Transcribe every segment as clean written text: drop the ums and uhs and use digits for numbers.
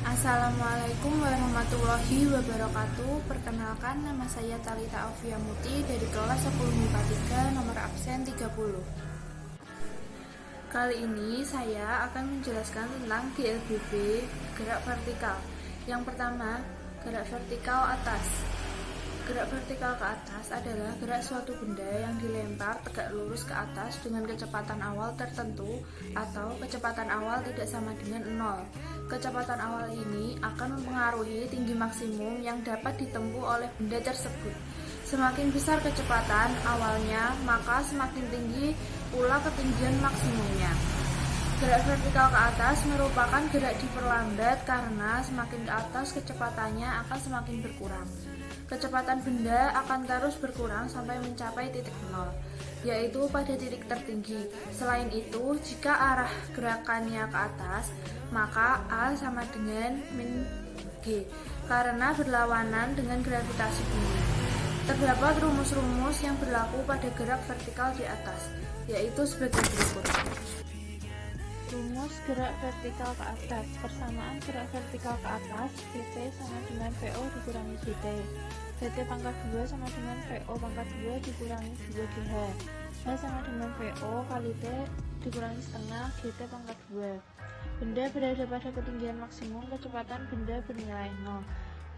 Assalamualaikum warahmatullahi wabarakatuh. Perkenalkan, nama saya Talita Aufia Muti dari kelas 10 MIPA 3, nomor absen 30. Kali ini saya akan menjelaskan tentang GLBB, gerak vertikal. Yang pertama, gerak vertikal atas. Gerak vertikal ke atas adalah gerak suatu benda yang dilempar tegak lurus ke atas dengan kecepatan awal tertentu atau kecepatan awal tidak sama dengan 0. Kecepatan awal ini akan mempengaruhi tinggi maksimum yang dapat ditempuh oleh benda tersebut. Semakin besar kecepatan awalnya, maka semakin tinggi pula ketinggian maksimumnya. Gerak vertikal ke atas merupakan gerak diperlambat karena semakin ke atas kecepatannya akan semakin berkurang. Kecepatan benda akan terus berkurang sampai mencapai titik 0, yaitu pada titik tertinggi. Selain itu, jika arah gerakannya ke atas, maka A sama dengan min G, karena berlawanan dengan gravitasi bumi. Terdapat rumus-rumus yang berlaku pada gerak vertikal di atas, yaitu sebagai berikut. Rumus gerak vertikal ke atas. Persamaan gerak vertikal ke atas, Vt sama dengan Vo dikurangi Gt. Vt pangkat 2 sama dengan Vo pangkat 2 dikurangi 2GH. H sama dengan Vo kali T dikurangi setengah Gt pangkat 2. Benda berada pada ketinggian maksimum, kecepatan benda bernilai 0.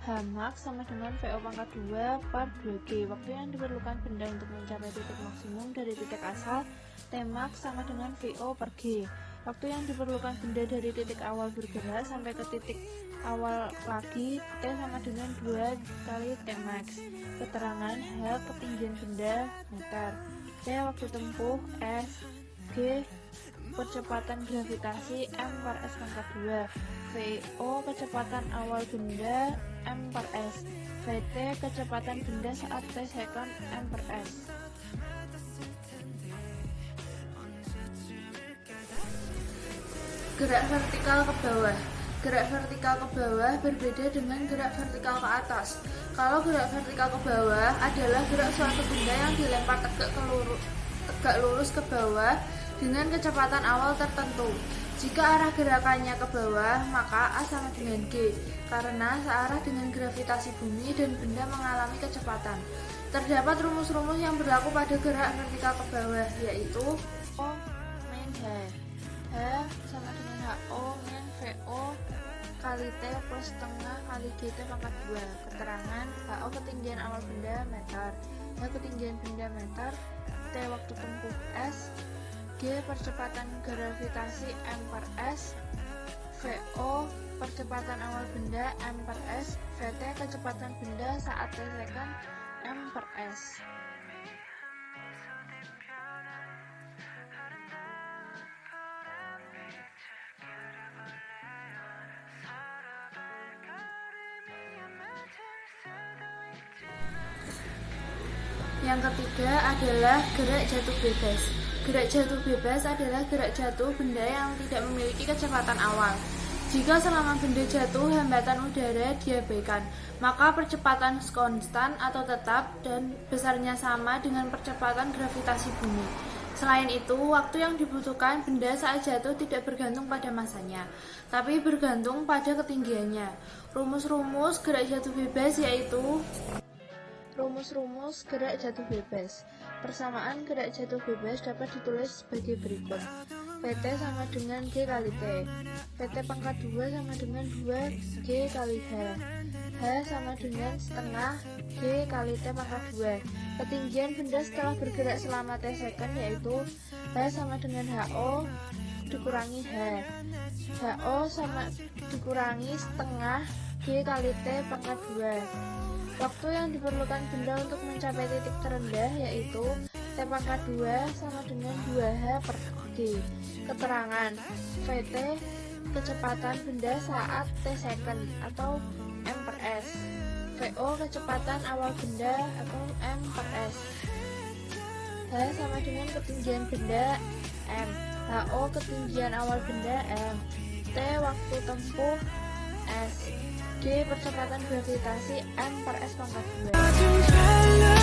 Hmax sama dengan Vo pangkat 2 per 2G. Waktu yang diperlukan benda untuk mencapai titik maksimum dari titik asal, Tmax sama dengan Vo per G. Waktu yang diperlukan benda dari titik awal bergerak sampai ke titik awal lagi, T sama dengan 2 kali Tmax. Keterangan H ketinggian benda meter, T waktu tempuh, S, G percepatan gravitasi, M per S pangkat 2, Vo kecepatan awal benda, M per S, Vt kecepatan benda saat T second, M per S. Gerak vertikal ke bawah. Gerak vertikal ke bawah berbeda dengan gerak vertikal ke atas. Kalau gerak vertikal ke bawah adalah gerak suatu benda yang dilempar tegak lurus ke bawah dengan kecepatan awal tertentu. Jika arah gerakannya ke bawah, maka A sama dengan G, karena searah dengan gravitasi bumi dan benda mengalami kecepatan. Terdapat rumus-rumus yang berlaku pada gerak vertikal ke bawah, yaitu O min H. H sama dengan HO min VO kali T plus setengah kali GT pangkat 2. Keterangan HO ketinggian awal benda meter, H ketinggian benda meter, T waktu tempuh S, G percepatan gravitasi M per S, VO percepatan awal benda M per S, Vt kecepatan benda saat T second M per S. Yang ketiga adalah gerak jatuh bebas. Gerak jatuh bebas adalah gerak jatuh benda yang tidak memiliki kecepatan awal. Jika selama benda jatuh hambatan udara diabaikan, maka percepatan konstan atau tetap dan besarnya sama dengan percepatan gravitasi bumi. Selain itu, waktu yang dibutuhkan benda saat jatuh tidak bergantung pada masanya, tapi bergantung pada ketinggiannya. Rumus-rumus gerak jatuh bebas yaitu rumus-rumus gerak jatuh bebas. Persamaan gerak jatuh bebas dapat ditulis sebagai berikut. Vt sama dengan G kali T. Vt pangkat 2 sama dengan 2G kali H. H sama dengan setengah G kali T pangkat 2. Ketinggian benda setelah bergerak selama T second yaitu H sama dengan HO dikurangi H. HO sama dikurangi setengah G kali T pangkat 2. Waktu yang diperlukan benda untuk mencapai titik terendah yaitu T pangkat 2 sama dengan 2H per G. Keterangan Vt kecepatan benda saat T second atau M per S, Vo kecepatan awal benda atau M per S. H sama dengan ketinggian benda M. HO ketinggian awal benda M. T waktu tempuh S. G percepatan gravitasi M per S pangkat 2.